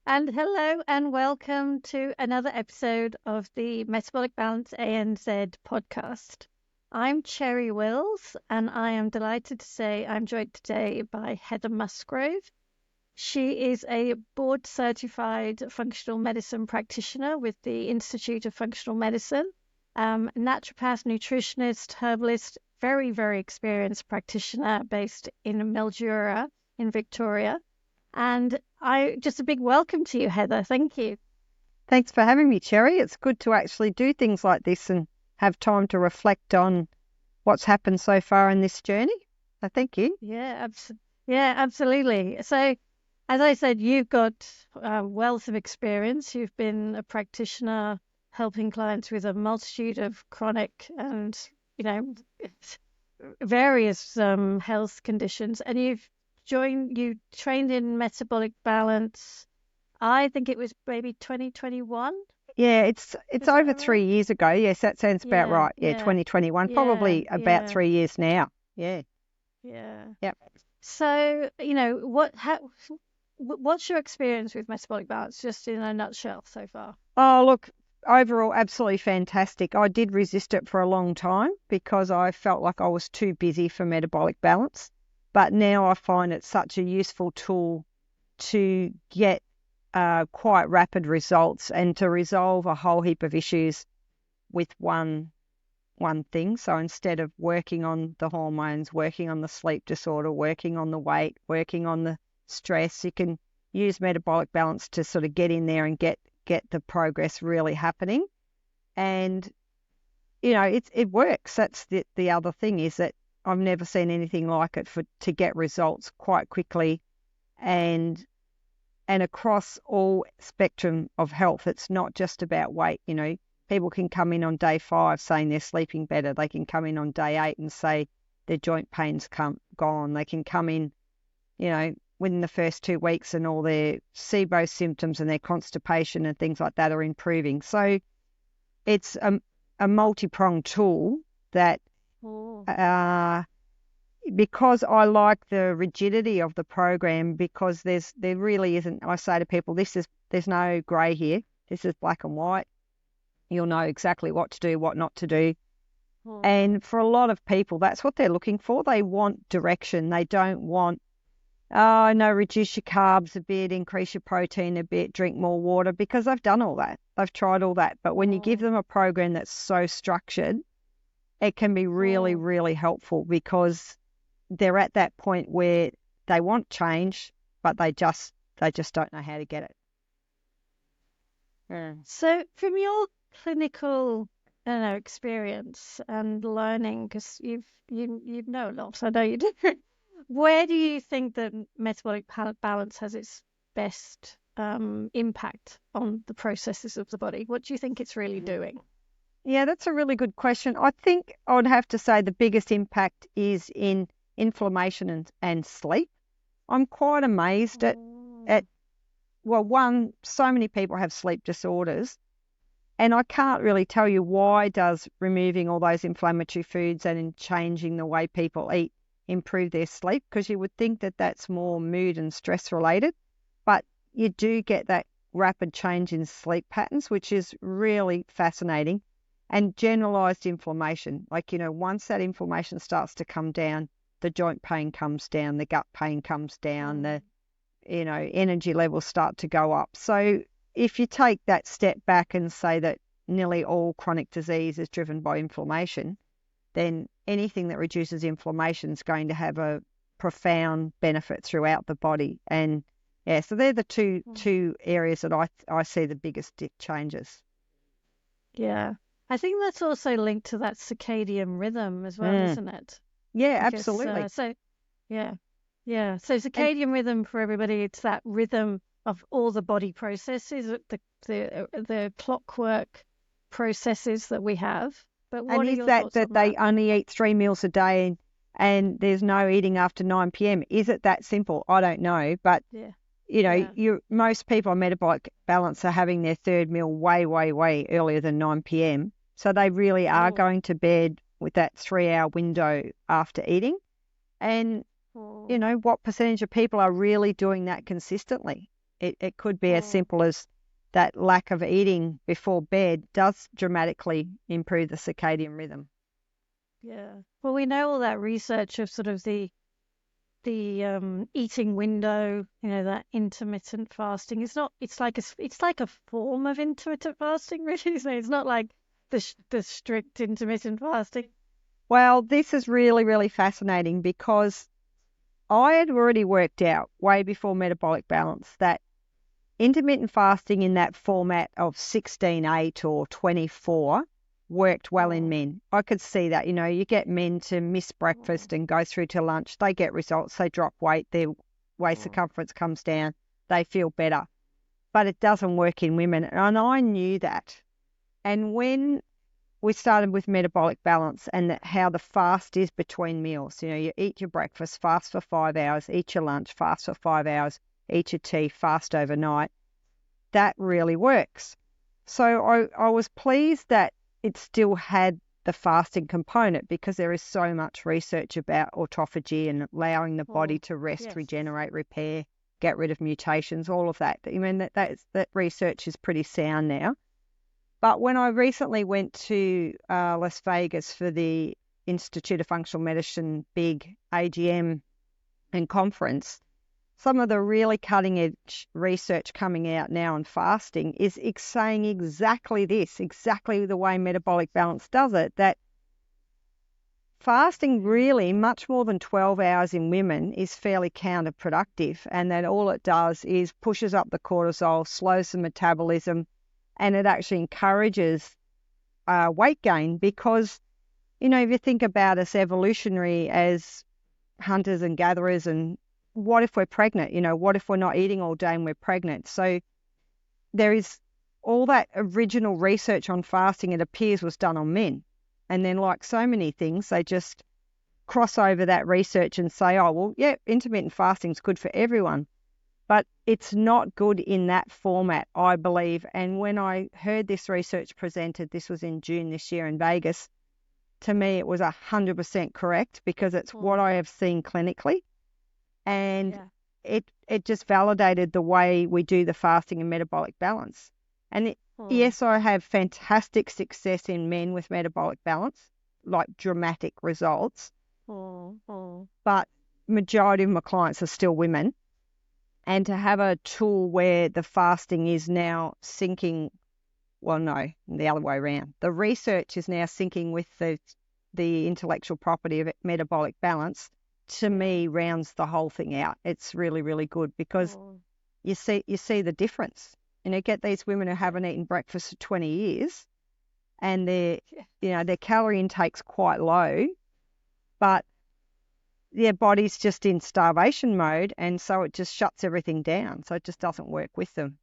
And hello and welcome to another episode of the Metabolic Balance ANZ podcast. I'm Cherry Wills, and I am delighted to say I'm joined today by Heather Musgrove. She is a board-certified functional medicine practitioner with the Institute of Functional Medicine, naturopath, nutritionist, herbalist, very, very experienced practitioner based in Mildura in Victoria. And just a big welcome to you, Heather. Thank you. Thanks for having me, Cherry. It's good to actually do things like this and have time to reflect on what's happened so far in this journey. So thank you. Yeah, absolutely. So, as I said, you've got a wealth of experience. You've been a practitioner helping clients with a multitude of chronic and, various health conditions. And you trained in metabolic balance. I think it was maybe 2021. Yeah, it's over 3 years ago. Yes, that sounds about right. Yeah, 2021, probably about 3 years now. Yeah. Yeah. Yep. So, what's your experience with metabolic balance, just in a nutshell so far? Oh, look, overall, absolutely fantastic. I did resist it for a long time because I felt like I was too busy for metabolic balance. But now I find it such a useful tool to get quite rapid results and to resolve a whole heap of issues with one thing. So instead of working on the hormones, working on the sleep disorder, working on the weight, working on the stress, you can use metabolic balance to sort of get in there and get the progress really happening. And, it works. That's the other thing, is that I've never seen anything like it to get results quite quickly and across all spectrum of health. It's not just about weight. People can come in on day 5 saying they're sleeping better. They can come in on day 8 and say their joint pain's gone. They can come in, within the first 2 weeks and all their SIBO symptoms and their constipation and things like that are improving. So it's a multi-pronged tool that because I like the rigidity of the program, because there really isn't, I say to people, there's no grey here. This is black and white. You'll know exactly what to do, what not to do. And for a lot of people, that's what they're looking for. They want direction. They don't want, reduce your carbs a bit, increase your protein a bit, drink more water, because they've done all that. They've tried all that. But when you give them a program that's so structured, it can be really, really helpful, because they're at that point where they want change, but they just don't know how to get it. Yeah. So from your clinical, experience and learning, because you know a lot, I know you do. Where do you think that metabolic balance has its best impact on the processes of the body? What do you think it's really doing? Yeah, that's a really good question. I think I would have to say the biggest impact is in inflammation and sleep. I'm quite amazed at so many people have sleep disorders, and I can't really tell you why does removing all those inflammatory foods and changing the way people eat improve their sleep, because you would think that that's more mood and stress related, but you do get that rapid change in sleep patterns, which is really fascinating. And generalized inflammation, once that inflammation starts to come down, the joint pain comes down, the gut pain comes down, the energy levels start to go up. So if you take that step back and say that nearly all chronic disease is driven by inflammation, then anything that reduces inflammation is going to have a profound benefit throughout the body. And so they're the two areas that I see the biggest changes. Yeah. I think that's also linked to that circadian rhythm as well, isn't it? Yeah, absolutely. So circadian rhythm, for everybody, it's that rhythm of all the body processes, the clockwork processes that we have. But what are your thoughts on that? They only eat 3 meals a day and there's no eating after 9 p.m. Is it that simple? I don't know, but most people on metabolic balance are having their third meal way, way, way earlier than 9 p.m. So they really are going to bed with that 3-hour window after eating. And, what percentage of people are really doing that consistently? It could be as simple as that lack of eating before bed does dramatically improve the circadian rhythm. Yeah. Well, we know all that research of sort of the eating window, that intermittent fasting. It's like a form of intermittent fasting, really. So it's not like the strict intermittent fasting. Well, this is really, really fascinating because I had already worked out way before Metabolic Balance that intermittent fasting in that format of 16-8 or 24 worked well in men. I could see that. You get men to miss breakfast and go through to lunch. They get results. They drop weight. Their waist circumference comes down. They feel better. But it doesn't work in women. And I knew that. And when we started with Metabolic Balance and how the fast is between meals, you eat your breakfast, fast for 5 hours, eat your lunch, fast for 5 hours, eat your tea, fast overnight, that really works. So I was pleased that it still had the fasting component because there is so much research about autophagy and allowing the body to rest, regenerate, repair, get rid of mutations, all of that. I mean, that research is pretty sound now. But when I recently went to Las Vegas for the Institute of Functional Medicine big AGM and conference, some of the really cutting edge research coming out now on fasting is saying exactly this, exactly the way Metabolic Balance does it, that fasting really much more than 12 hours in women is fairly counterproductive, and that all it does is pushes up the cortisol, slows the metabolism, and it actually encourages weight gain because, if you think about us evolutionary as hunters and gatherers, and what if we're pregnant? What if we're not eating all day and we're pregnant? So there is all that original research on fasting, it appears, was done on men. And then, like so many things, they just cross over that research and say, oh, well, yeah, intermittent fasting is good for everyone. But it's not good in that format, I believe. And when I heard this research presented, this was in June this year in Vegas, to me it was 100% correct because it's what I have seen clinically. And it just validated the way we do the fasting and Metabolic Balance. And yes, I have fantastic success in men with Metabolic Balance, like dramatic results. But majority of my clients are still women. And to have a tool where the fasting is now syncing, well, no, the other way around. The research is now syncing with the intellectual property of Metabolic Balance, to me, rounds the whole thing out. It's really, really good because you see the difference. Get these women who haven't eaten breakfast for 20 years and their calorie intake's quite low, but their body's just in starvation mode, and so it just shuts everything down. So it just doesn't work with them.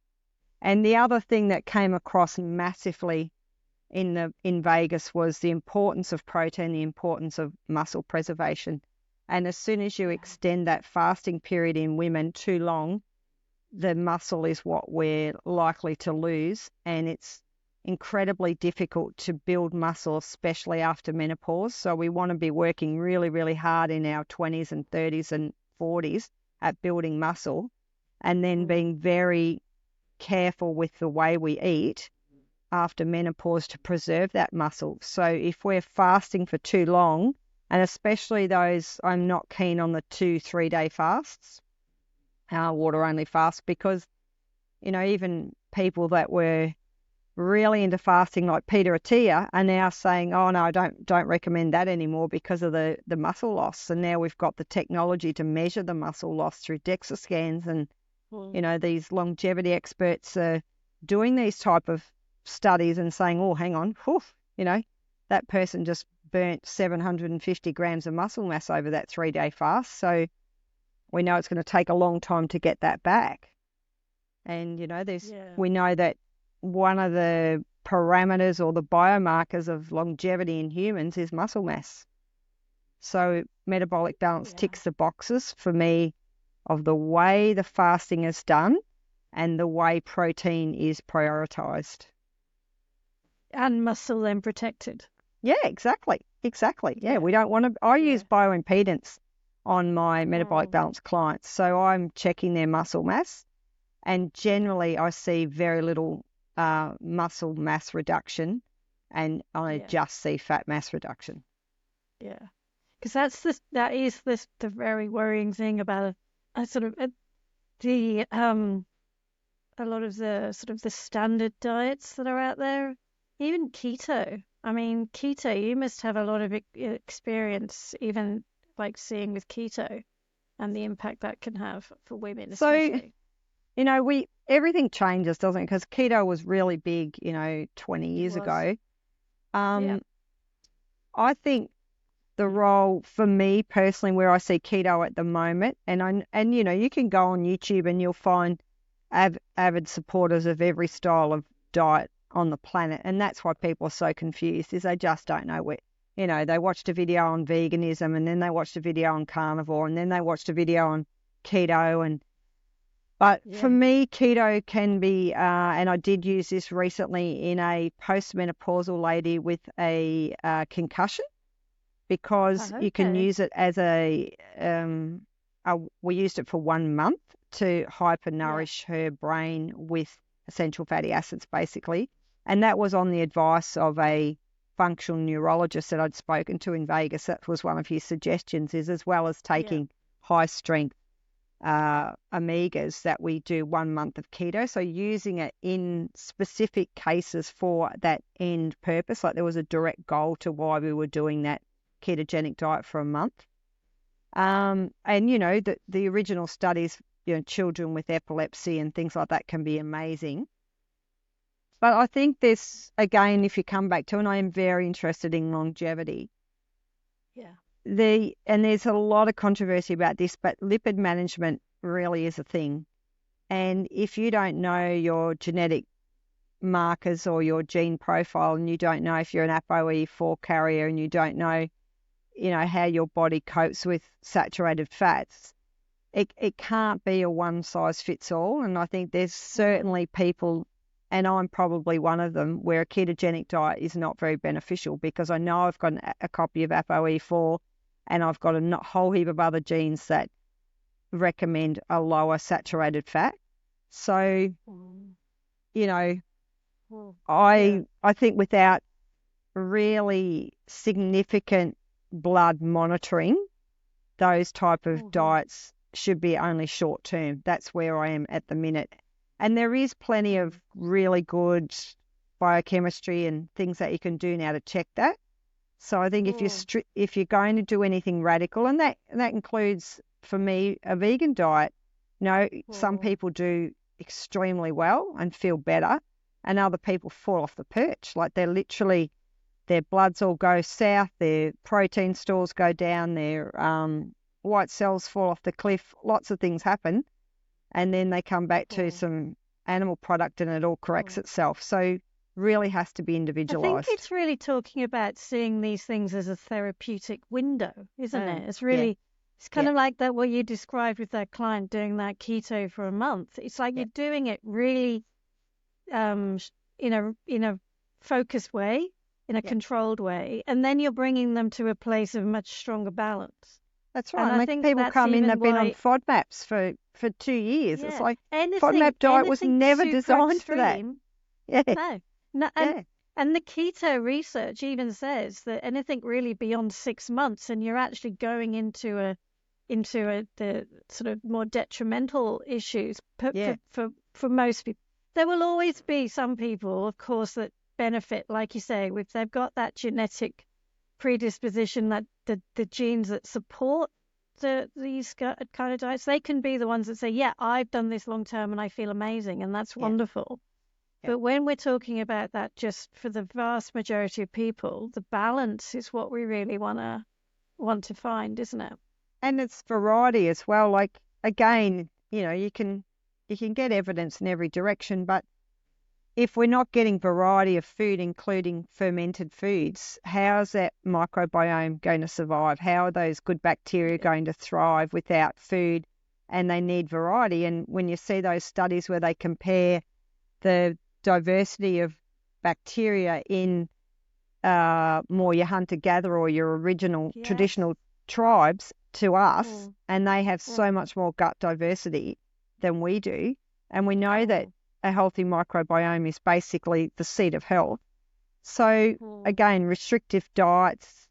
And the other thing that came across massively in Vegas was the importance of protein, the importance of muscle preservation. And as soon as you extend that fasting period in women too long, the muscle is what we're likely to lose, and it's incredibly difficult to build muscle, especially after menopause. So we want to be working really, really hard in our 20s and 30s and 40s at building muscle, and then being very careful with the way we eat after menopause to preserve that muscle. So if we're fasting for too long, and especially those, I'm not keen on the 2-3 day fasts, water only fast, because even people that were really into fasting like Peter Attia are now saying, oh no, don't recommend that anymore because of the muscle loss. And now we've got the technology to measure the muscle loss through DEXA scans, and these longevity experts are doing these type of studies and saying, oh, hang on, that person just burnt 750 grams of muscle mass over that 3-day fast. So we know it's going to take a long time to get that back. And, we know that one of the parameters or the biomarkers of longevity in humans is muscle mass. So Metabolic Balance ticks the boxes for me of the way the fasting is done and the way protein is prioritized. And muscle then protected. Yeah, exactly. Yeah, we don't want to. I use bioimpedance on my Metabolic Balance clients, so I'm checking their muscle mass, And generally, I see very little muscle mass reduction, and I just see fat mass reduction. Yeah. Because that is the very worrying thing about a sort of the a lot of the sort of the standard diets that are out there, even keto. I mean, keto, you must have a lot of experience, even like seeing with keto and the impact that can have for women, especially. So, everything changes, doesn't it? Because keto was really big, 20 years ago. Yeah. I think the role for me personally, where I see keto at the moment, and you can go on YouTube and you'll find avid supporters of every style of diet on the planet, and that's why people are so confused, is they just don't know where. They watched a video on veganism, and then they watched a video on carnivore, and then they watched a video on keto, but for me, keto can be, and I did use this recently in a postmenopausal lady with a concussion, because you can use it as we used it for 1 month to hypernourish her brain with essential fatty acids, basically. And that was on the advice of a functional neurologist that I'd spoken to in Vegas. That was one of his suggestions, is as well as taking high strength omegas, that we do 1 month of keto. So using it in specific cases for that end purpose, like there was a direct goal to why we were doing that ketogenic diet for a month. And the original studies, children with epilepsy and things like that can be amazing. But I think this, again, if you come back to, and I am very interested in longevity. And there's a lot of controversy about this, but lipid management really is a thing. And if you don't know your genetic markers or your gene profile, and you don't know if you're an ApoE4 carrier, and you don't know, how your body copes with saturated fats, it can't be a one size fits all. And I think there's certainly people, and I'm probably one of them, where a ketogenic diet is not very beneficial, because I know I've got a copy of ApoE4, and I've got a whole heap of other genes that recommend a lower saturated fat. So, I think without really significant blood monitoring, those type of diets should be only short term. That's where I am at the minute. And there is plenty of really good biochemistry and things that you can do now to check that. So I think if you're going to do anything radical, and that includes, for me, a vegan diet, some people do extremely well and feel better, and other people fall off the perch. Like their bloods all go south, their protein stores go down, their white cells fall off the cliff, lots of things happen, and then they come back to some animal product and it all corrects itself. So really has to be individualized. I think it's really talking about seeing these things as a therapeutic window, isn't it? It's really, it's kind of like that, what you described with that client doing that keto for a month. It's like you're doing it really in a focused way, in a controlled way, and then you're bringing them to a place of much stronger balance. That's right. And I think people come in, they've been on FODMAPs for 2 years. It's like FODMAP diet was never designed for that. No, and the keto research even says that anything really beyond 6 months, and you're actually going into the sort of more detrimental issues for most people. There will always be some people, of course, that benefit, like you say, if they've got that genetic predisposition, that the genes that support these kind of diets, they can be the ones that say, yeah, I've done this long term and I feel amazing, and that's wonderful. But when we're talking about that, just for the vast majority of people, the balance is what we really want to find, isn't it? And it's variety as well. Like, again, you can get evidence in every direction, but if we're not getting variety of food, including fermented foods, how's that microbiome going to survive? How are those good bacteria going to thrive without food? And they need variety. And when you see those studies where they compare the diversity of bacteria in more your hunter-gatherer or your original traditional tribes to us, and they have so much more gut diversity than we do, And we know that a healthy microbiome is basically the seat of health. So again, restrictive diets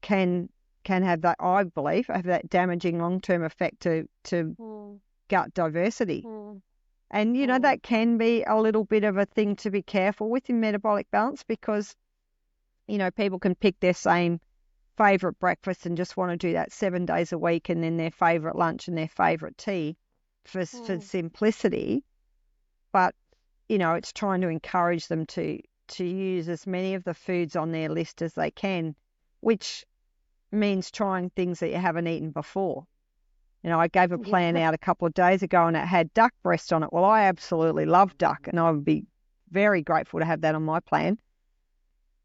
can have that, I believe, have that damaging long-term effect to gut diversity. And, that can be a little bit of a thing to be careful with in metabolic balance because, people can pick their same favourite breakfast and just want to do that 7 days a week and then their favourite lunch and their favourite tea for simplicity. But, it's trying to encourage them to use as many of the foods on their list as they can, which means trying things that you haven't eaten before. I gave a plan out a couple of days ago and it had duck breast on it. Well, I absolutely love duck and I would be very grateful to have that on my plan.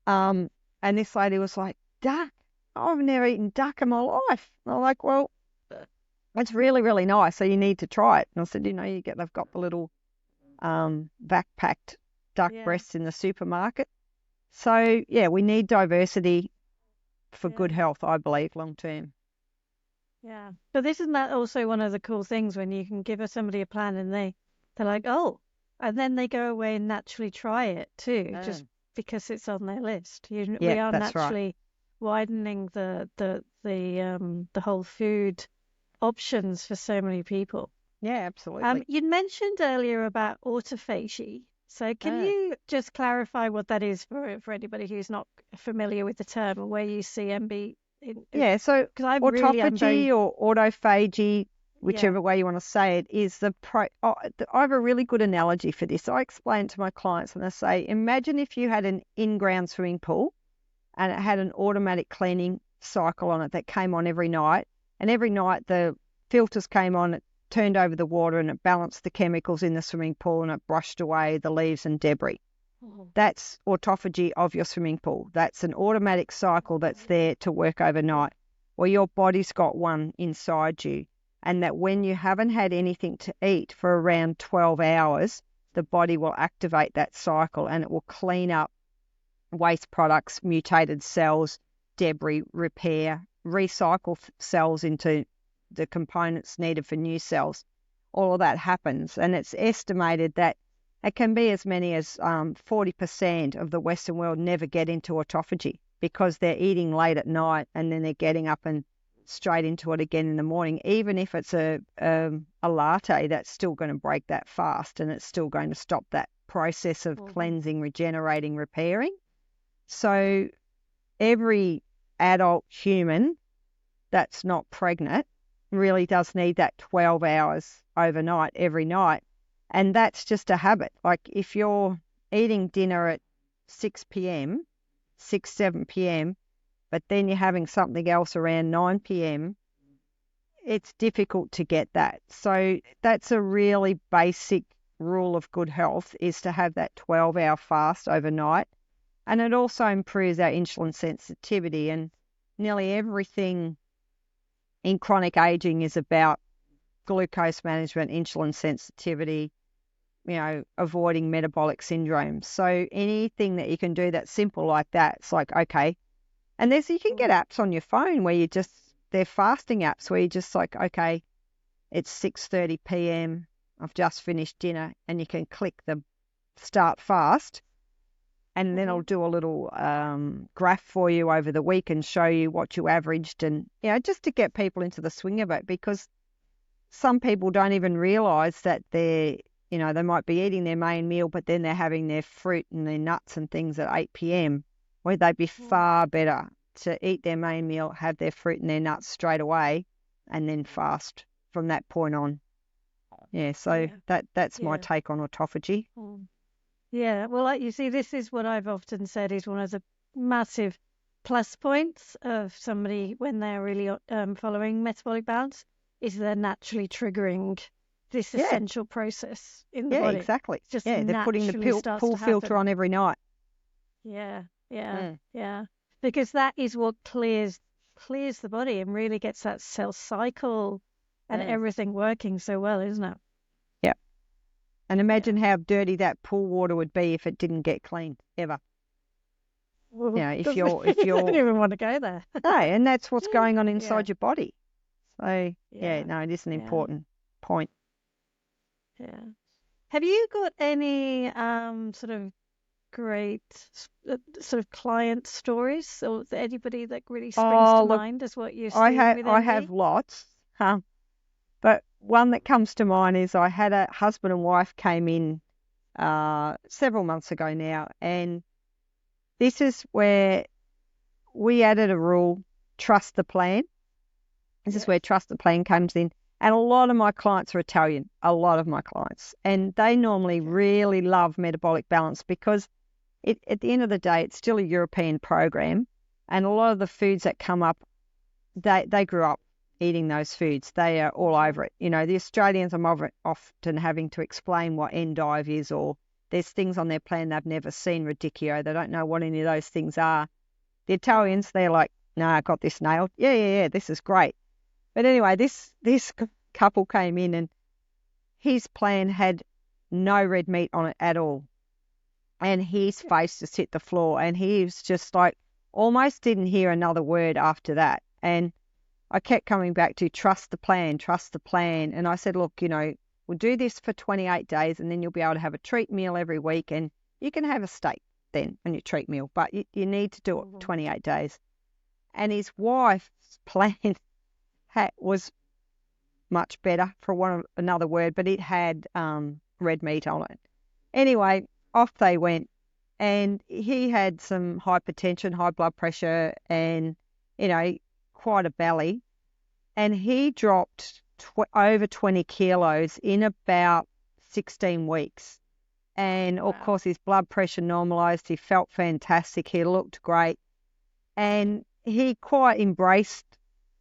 And this lady was like, duck? I've never eaten duck in my life. And I'm like, well, it's really, really nice. So you need to try it. And I said, they've got the little vac-packed duck breasts in the supermarket. So, we need diversity for good health, I believe, long term. Yeah. But isn't that also one of the cool things when you can give somebody a plan and they're like, oh, and then they go away and naturally try it too, just because it's on their list. We are naturally widening the whole food options for so many people. Yeah, absolutely. You mentioned earlier about autophagy. So can you just clarify what that is for anybody who's not familiar with the term or where you see MB? So autophagy or autophagy, whichever way you want to say it, is I have a really good analogy for this. I explain to my clients and I say, imagine if you had an in-ground swimming pool and it had an automatic cleaning cycle on it that came on every night. And every night the filters came on, it turned over the water and it balanced the chemicals in the swimming pool and it brushed away the leaves and debris. That's autophagy of your swimming pool. That's an automatic cycle that's there to work overnight. Well, your body's got one inside you, and that when you haven't had anything to eat for around 12 hours, the body will activate that cycle and it will clean up waste products, mutated cells, debris, repair, recycle cells into the components needed for new cells. All of that happens, and it's estimated that it can be as many as 40% of the Western world never get into autophagy because they're eating late at night and then they're getting up and straight into it again in the morning. Even if it's a latte, that's still going to break that fast and it's still going to stop that process of cleansing, regenerating, repairing. So every adult human that's not pregnant really does need that 12 hours overnight every night. And that's just a habit. Like if you're eating dinner at 6 p.m., 7 p.m., but then you're having something else around 9 p.m., it's difficult to get that. So that's a really basic rule of good health, is to have that 12-hour fast overnight. And it also improves our insulin sensitivity. And nearly everything in chronic aging is about glucose management, insulin sensitivity, avoiding metabolic syndromes. So anything that you can do that's simple like that, it's like, okay. And you can get apps on your phone where they're fasting apps where you just like, okay, it's 6:30 p.m. I've just finished dinner, and you can click the start fast, and then it'll do a little graph for you over the week and show you what you averaged, and just to get people into the swing of it, because some people don't even realise that they might be eating their main meal, but then they're having their fruit and their nuts and things at 8 p.m, where they'd be far better to eat their main meal, have their fruit and their nuts straight away, and then fast from that point on. That's my take on autophagy. Yeah, well, like you see, this is what I've often said is one of the massive plus points of somebody when they're really following metabolic balance, is they're naturally triggering this essential process in the body. Yeah, exactly. Just they're putting the pool filter on every night. Yeah. Because that is what clears the body and really gets that cell cycle and everything working so well, isn't it? Yeah. And imagine how dirty that pool water would be if it didn't get cleaned ever. Well, if you're I don't even want to go there. No, and that's what's going on inside your body. So it is an important point. Yeah. Have you got any sort of great sort of client stories, or is there anybody that really springs to Oh, look, mind as what you're seeing with I have MB? lots, but one that comes to mind is I had a husband and wife came in several months ago now, and this is where we added a rule: trust the plan. This is where trust the plan comes in. And a lot of my clients are Italian, a lot of my clients, and they normally really love metabolic balance because at the end of the day, it's still a European program, and a lot of the foods that come up, they grew up eating those foods. They are all over it. You know, the Australians are often having to explain what endive is, or there's things on their plan they've never seen, radicchio. They don't know what any of those things are. The Italians, they're like, no, I got this nailed. Yeah, this is great. But anyway, this couple came in and his plan had no red meat on it at all. And his face just hit the floor, and he was just like, almost didn't hear another word after that. And I kept coming back to trust the plan, trust the plan. And I said, look, you know, we'll do this for 28 days and then you'll be able to have a treat meal every week, and you can have a steak then on your treat meal, but you need to do it 28 days. And his wife's plan was much better, for another word, but it had red meat on it. Anyway, off they went, and he had some hypertension, high blood pressure, and, you know, quite a belly. And he dropped over 20 kilos in about 16 weeks. And of course, his blood pressure normalized. He felt fantastic. He looked great. And he quite embraced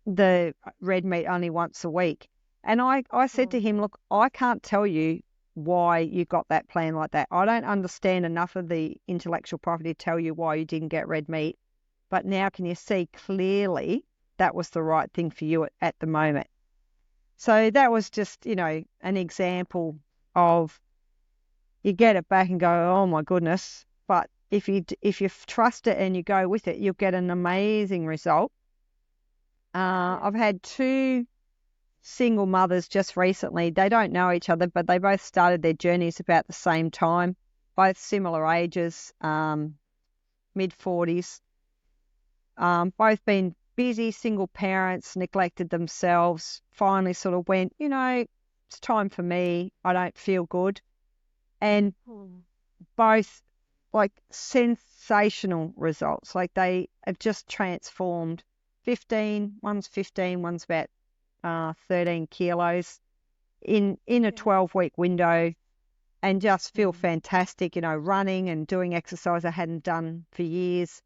the red meat only once a week. And I said to him, look, I can't tell you why you got that plan like that. I don't understand enough of the intellectual property to tell you why you didn't get red meat. But now can you see clearly that was the right thing for you at the moment? So that was just, you know, an example of, you get it back and go, oh my goodness. But if you trust it and you go with it, you'll get an amazing result. I've had two single mothers just recently. They don't know each other, but they both started their journeys about the same time, both similar ages, mid-40s, both been busy single parents, neglected themselves, finally sort of went, you know, it's time for me. I don't feel good. And both like sensational results. Like they have just transformed. One's 15, one's about 13 kilos in a 12-week window, and just feel fantastic, you know, running and doing exercise I hadn't done for years.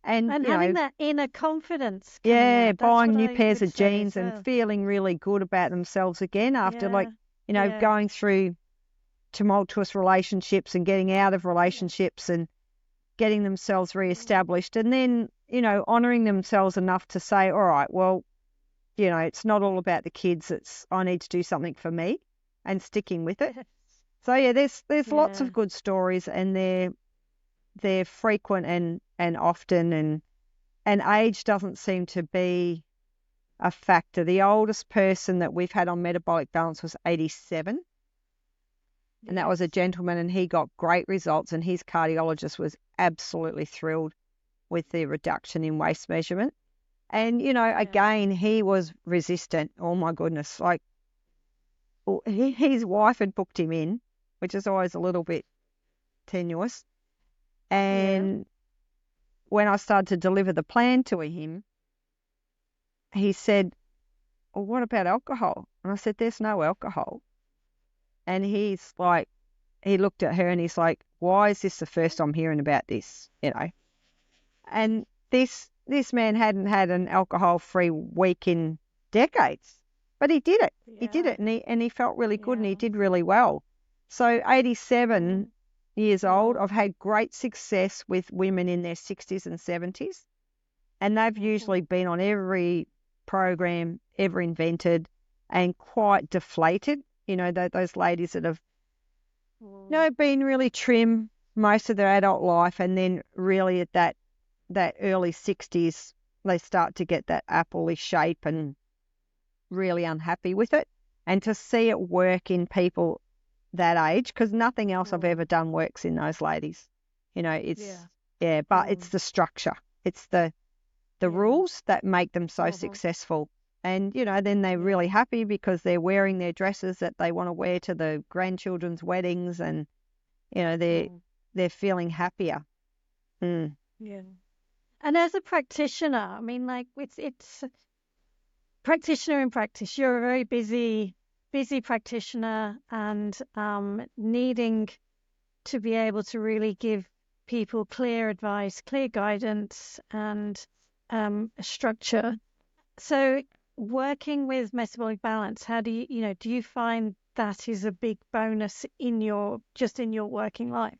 And having that inner confidence. Buying new pairs of jeans and feeling really good about themselves again after going through tumultuous relationships and getting out of relationships and getting themselves reestablished, and then, you know, honouring themselves enough to say, all right, well, you know, it's not all about the kids. I need to do something for me, and sticking with it. So yeah, there's lots of good stories, and they're frequent and often, and age doesn't seem to be a factor. The oldest person that we've had on Metabolic Balance was 87. And that was a gentleman, and he got great results, and his cardiologist was absolutely thrilled with the reduction in waist measurement. And, you know, again, he was resistant. Oh, my goodness. Like, his wife had booked him in, which is always a little bit tenuous. And when I started to deliver the plan to him, he said, well, what about alcohol? And I said, there's no alcohol. And he's like, he looked at her and he's like, why is this the first I'm hearing about this, you know? And this man hadn't had an alcohol-free week in decades, but he did it. He did it, and he felt really good, and he did really well. So 87 years old, I've had great success with women in their 60s and 70s, and they've usually been on every program ever invented and quite deflated. You know, those ladies that have, you know, been really trim most of their adult life, and then really at that early 60s, they start to get that apple-y shape and really unhappy with it. And to see it work in people that age, because nothing else I've ever done works in those ladies. It's but it's the structure. It's the rules that make them so successful. And, then they're really happy because they're wearing their dresses that they want to wear to the grandchildren's weddings, and, they're feeling happier. Mm. Yeah. And as a practitioner, I mean, like it's practitioner in practice. You're a very busy practitioner, and needing to be able to really give people clear advice, clear guidance, and a structure. So working with metabolic balance, how do you find that is a big bonus in your working life?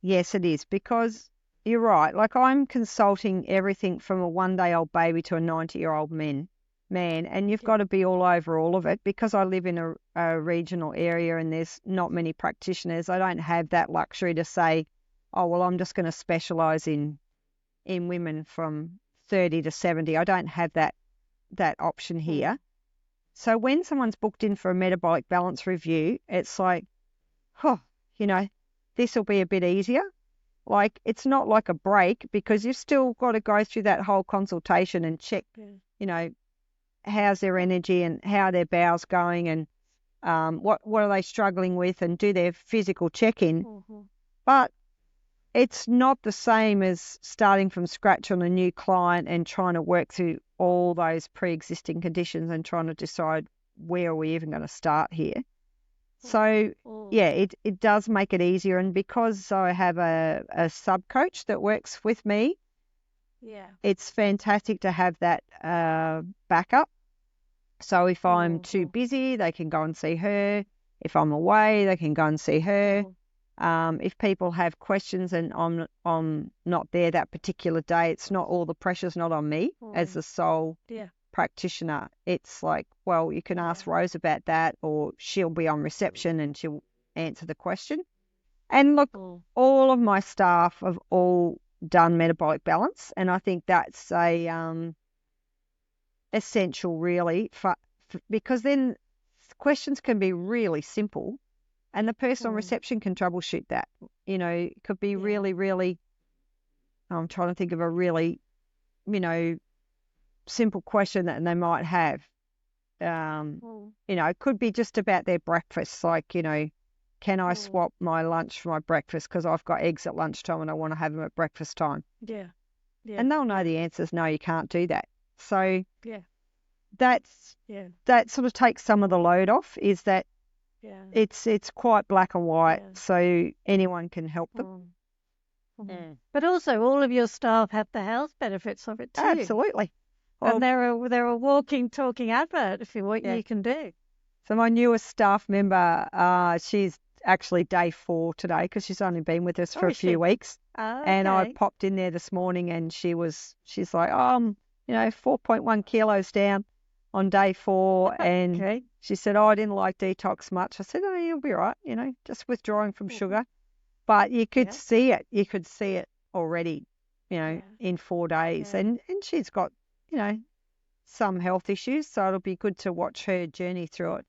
Yes, it is, because you're right. Like, I'm consulting everything from a 1-day-old baby to a 90-year-old man, and you've got to be all over all of it. Because I live in a regional area and there's not many practitioners, I don't have that luxury to say, oh, well, I'm just going to specialise in women from 30 to 70. I don't have that option here. So when someone's booked in for a metabolic balance review, it's like, this will be a bit easier. Like, it's not like a break, because you've still got to go through that whole consultation and check, how's their energy and how are their bowels going, and what are they struggling with, and do their physical check-in. But it's not the same as starting from scratch on a new client and trying to work through all those pre-existing conditions and trying to decide where are we even going to start here. So, it does make it easier. And because I have a sub-coach that works with me, it's fantastic to have that backup. So if I'm too busy, they can go and see her. If I'm away, they can go and see her. If people have questions and I'm not there that particular day, it's not all the pressure's not on me as the sole practitioner. It's like, well, you can ask Rose about that, or she'll be on reception and she'll answer the question. And look, all of my staff have all done metabolic balance, and I think that's a essential, really, because then questions can be really simple. And the person on reception can troubleshoot that. It could be really, really, I'm trying to think of a really, simple question that they might have. It could be just about their breakfast. Like, can I swap my lunch for my breakfast because I've got eggs at lunchtime and I want to have them at breakfast time? Yeah. And they'll know the answers. No, you can't do that. So that sort of takes some of the load off, is that it's quite black and white, so anyone can help them. But also, all of your staff have the health benefits of it too. Absolutely. And they're a walking, talking advert for what you can do. So my newest staff member, she's actually day 4 today, because she's only been with us for a few weeks. And I popped in there this morning, and she's like, 4.1 kilos down on day 4, and she said, I didn't like detox much. I said, you'll be right, just withdrawing from sugar. But you could see it. You could see it already, in 4 days. And she's got, some health issues, so it'll be good to watch her journey through it.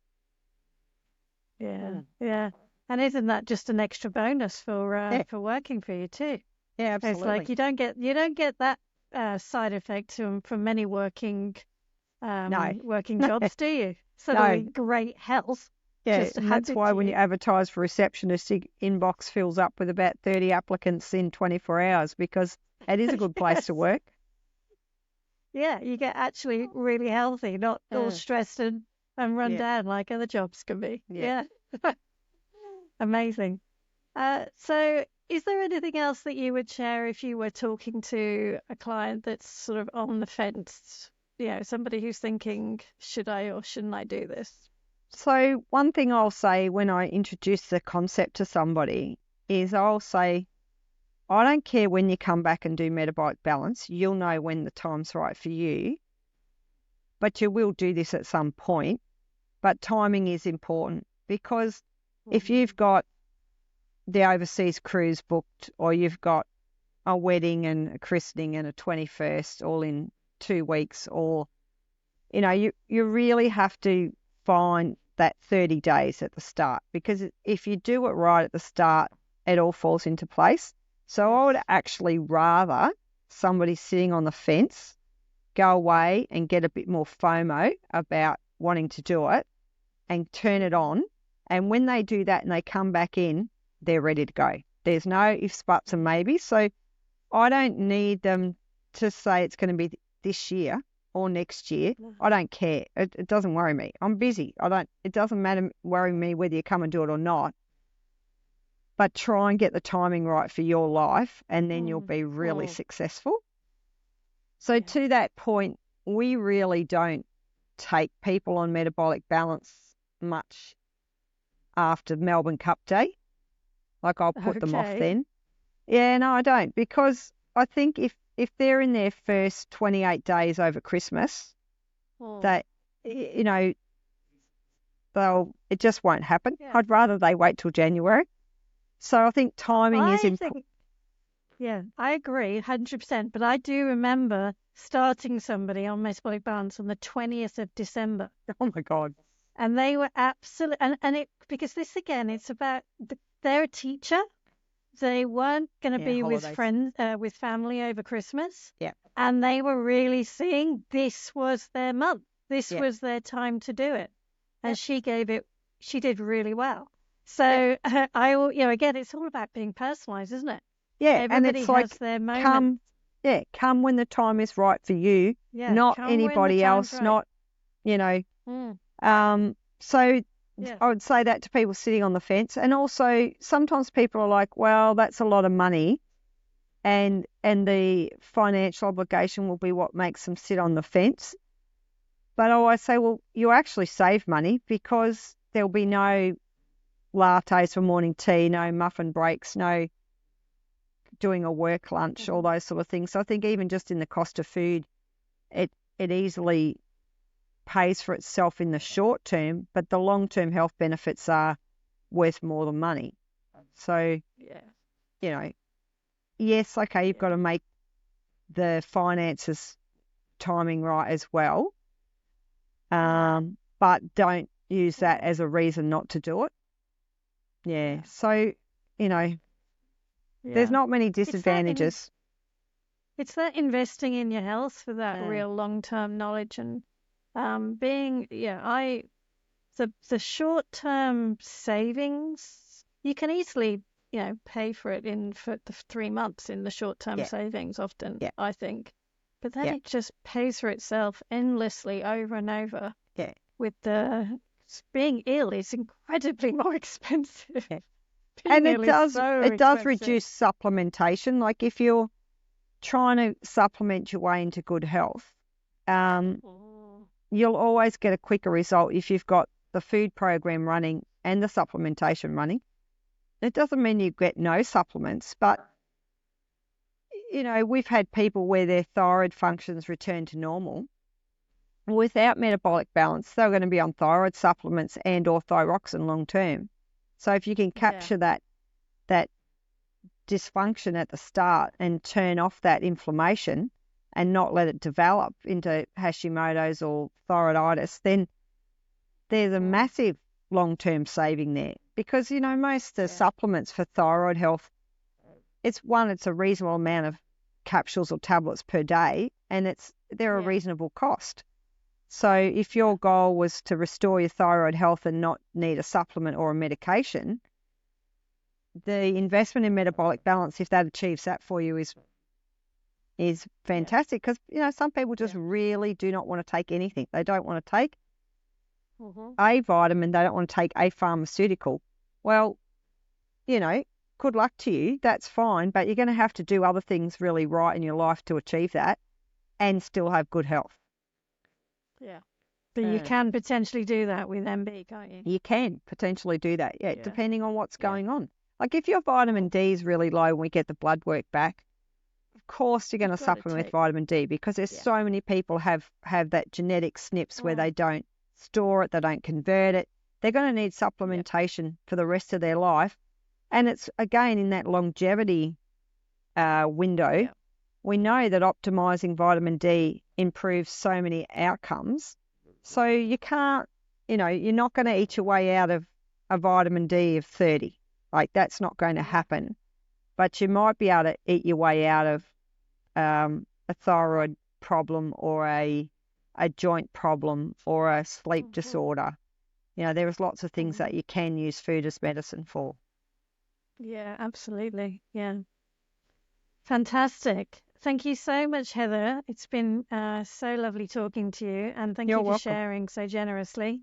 Yeah. And isn't that just an extra bonus for working for you too? Yeah, absolutely. It's like you don't get that side effect from many working jobs, do you? Suddenly great health. Yeah, and that's why when you advertise for receptionist, your inbox fills up with about 30 applicants in 24 hours, because it is a good place to work. Yeah, you get actually really healthy, not all stressed and run down like other jobs can be. Yeah. Amazing. So is there anything else that you would share if you were talking to a client that's sort of on the fence? Somebody who's thinking, should I or shouldn't I do this? So one thing I'll say when I introduce the concept to somebody is I'll say, I don't care when you come back and do metabolic balance. You'll know when the time's right for you. But you will do this at some point. But timing is important, because if you've got the overseas cruise booked, or you've got a wedding and a christening and a 21st all in 2 weeks, or, you really have to find that 30 days at the start, because if you do it right at the start, it all falls into place. So I would actually rather somebody sitting on the fence go away and get a bit more FOMO about wanting to do it and turn it on. And when they do that and they come back in, they're ready to go. There's no ifs, buts and maybes. So I don't need them to say it's going to be this year or next year. I don't care. It doesn't worry me. I'm busy. It doesn't worry me whether you come and do it or not. But try and get the timing right for your life, and then you'll be really successful. So to that point, we really don't take people on metabolic balance much after Melbourne Cup Day. Like, I'll put them off then. Yeah, no, I don't, because I think if they're in their first 28 days over Christmas, that, you know, it just won't happen. Yeah. I'd rather they wait till January. So I think timing is important. Yeah, I agree 100%. But I do remember starting somebody on Metabolic Balance on the 20th of December. Oh my God. And they were absolutely, and it, because this again, it's about, they're a teacher. They weren't going to be holidays. With friends, with family over Christmas. Yeah. And they were really seeing this was their month. This was their time to do it. And she did really well. So again, it's all about being personalized, isn't it? Yeah. Everybody and it's like, has their moment. Come when the time is right for you, not anybody else, right. Not, you know. So I would say that to people sitting on the fence. And also sometimes people are like, well, that's a lot of money, and the financial obligation will be what makes them sit on the fence. But I always say, well, you actually save money, because there'll be no lattes for morning tea, no muffin breaks, no doing a work lunch, all those sort of things. So I think even just in the cost of food, it easily pays for itself in the short term, but the long-term health benefits are worth more than money. So, you know, yes, okay, you've got to make the finances timing right as well, but don't use that as a reason not to do it. Yeah, so, you know, there's not many disadvantages. It's that investing in your health for that real long-term knowledge, and the short-term savings, you can easily, pay for it for the 3 months in the short-term savings often, I think. But then it just pays for itself endlessly over and over. Yeah. With being ill is incredibly more expensive. Yeah. And it does reduce supplementation. Like, if you're trying to supplement your way into good health, you'll always get a quicker result if you've got the food program running and the supplementation running. It doesn't mean you get no supplements, but, we've had people where their thyroid functions return to normal. Without metabolic balance, they're going to be on thyroid supplements and or thyroxine long term. So if you can capture that dysfunction at the start and turn off that inflammation and not let it develop into Hashimoto's or thyroiditis, then there's a massive long-term saving there. Because, most of the supplements for thyroid health, it's a reasonable amount of capsules or tablets per day, and they're a reasonable cost. So if your goal was to restore your thyroid health and not need a supplement or a medication, the investment in metabolic balance, if that achieves that for you, is fantastic. Because, some people just really do not want to take anything. They don't want to take a vitamin. They don't want to take a pharmaceutical. Well, good luck to you. That's fine. But you're going to have to do other things really right in your life to achieve that and still have good health. Yeah. But you can potentially do that with MB, can't you? You can potentially do that, depending on what's going on. Like, if your vitamin D is really low when we get the blood work back, of course you're going to supplement with vitamin D, because there's so many people have that genetic SNPs where they don't store it, they don't convert it. They're going to need supplementation for the rest of their life. And it's, again, in that longevity window. Yeah. We know that optimizing vitamin D improves so many outcomes. So you can't, you're not going to eat your way out of a vitamin D of 30. Like, that's not going to happen. But you might be able to eat your way out of a thyroid problem or a joint problem or a sleep disorder. There's lots of things that you can use food as medicine for. Yeah, absolutely. Yeah. Fantastic. Thank you so much, Heather. It's been so lovely talking to you, and thank You're you for welcome. sharing so generously.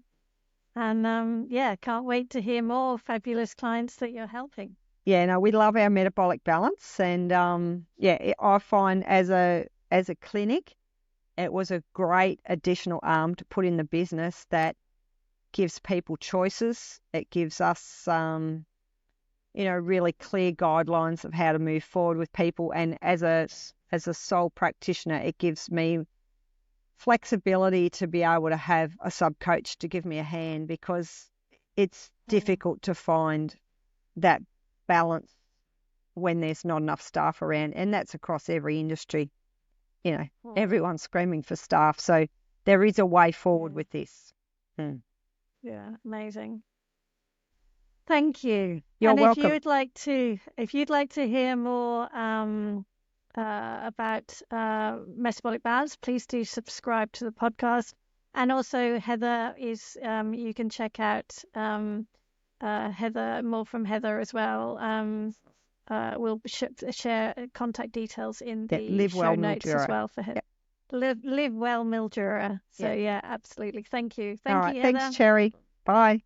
And can't wait to hear more fabulous clients that you're helping. Yeah, no, we love our metabolic balance, and I find as a clinic, it was a great additional arm to put in the business that gives people choices. It gives us, really clear guidelines of how to move forward with people, and as a sole practitioner, it gives me flexibility to be able to have a sub coach to give me a hand, because it's difficult to find that balance when there's not enough staff around, and that's across every industry. Everyone's screaming for staff, so there is a way forward with this. Yeah, amazing. Thank you. You're and welcome. If you'd like to hear more about Metabolic Balance, please do subscribe to the podcast. And also, Heather is you can check out Heather, more from Heather as well. We'll share contact details in the show notes as well for Heather. Live well, Mildura. So yeah, absolutely. Thank you. All right. Thank you, Heather. Thanks, Cherry. Bye.